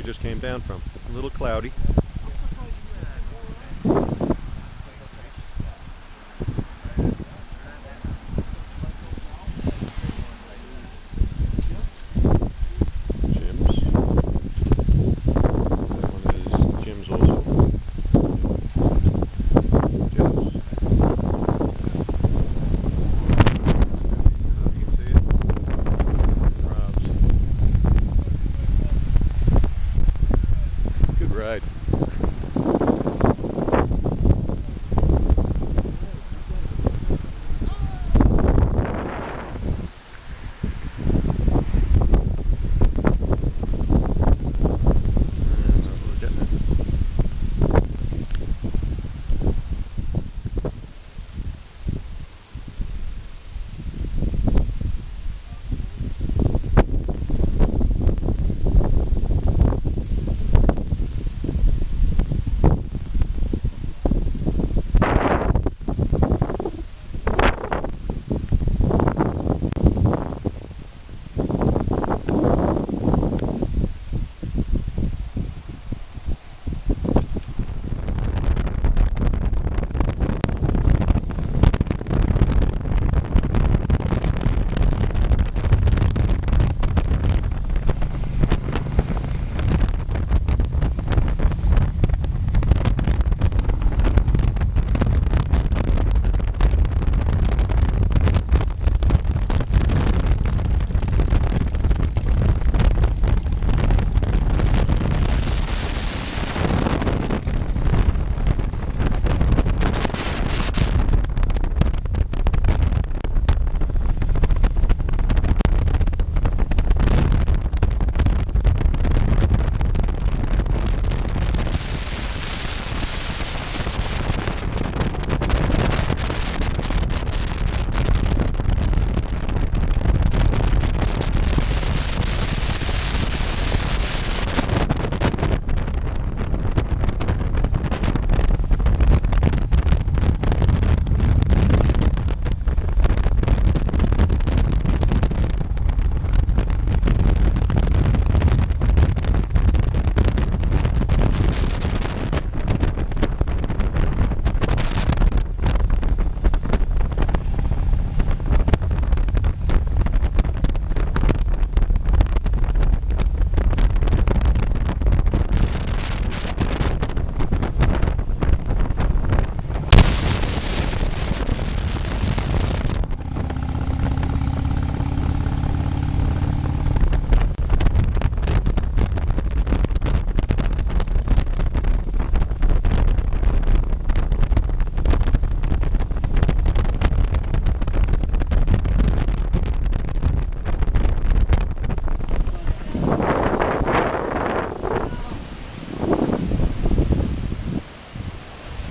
just came down from. A little cloudy. Jim's. That one is Jim's also. Jim's. You can see it. Rob's. Good ride.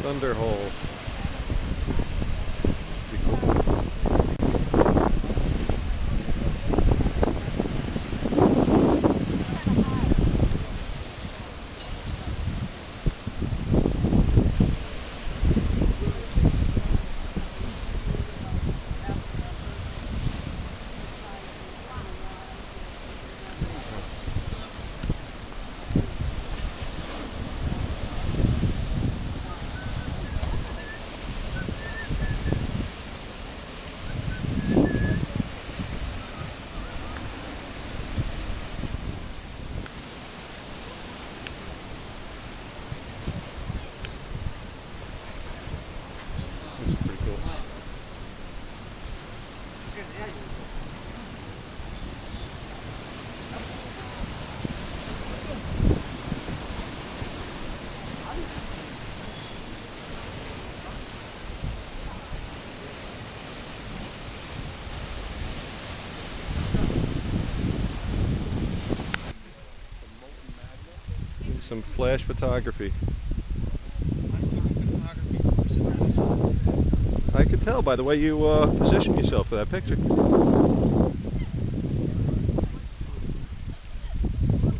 Thunderhole. Pretty cool. That's pretty cool. Some flash photography. I could tell by the way you position yourself for that picture.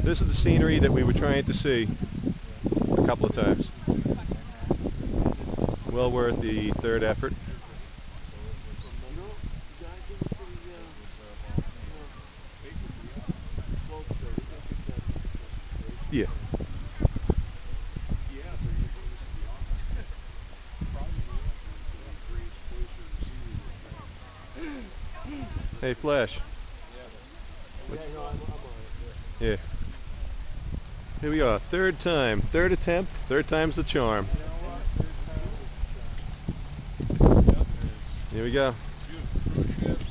This is the scenery that we were trying to see a couple of times. Well worth the third effort. Yeah. Hey, Flash. Yeah. Here we are. Third time. Third attempt. Third time's the charm. Here we go. Cruise ships.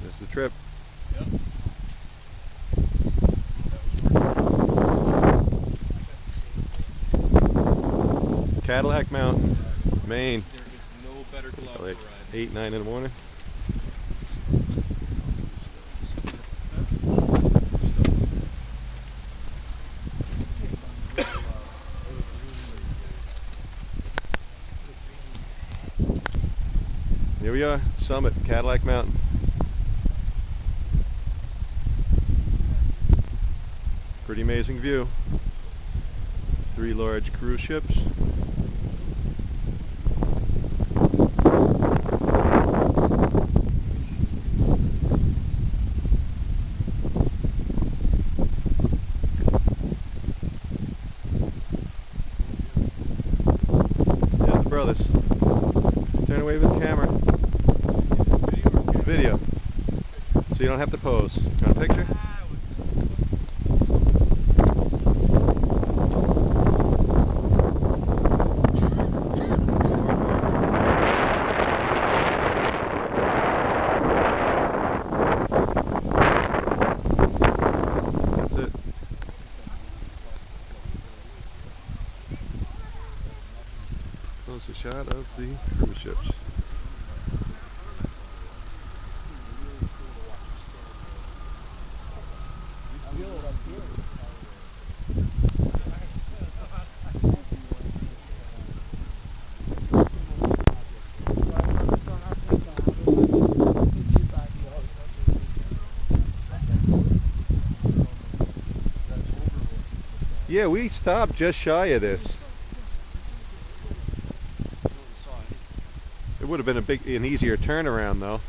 This is the trip. Yep. Cadillac Mountain, Maine. There is no better club Like to ride. 8, 9 in the morning. Here we are, summit, Cadillac Mountain. Pretty amazing view. 3 large cruise ships. There's the brothers. Turn away with the camera. Video. So you don't have to pose. You want a picture? That's it. Close a shot of the cruise ships. Yeah, we stopped just shy of this. It would have been an easier turnaround though.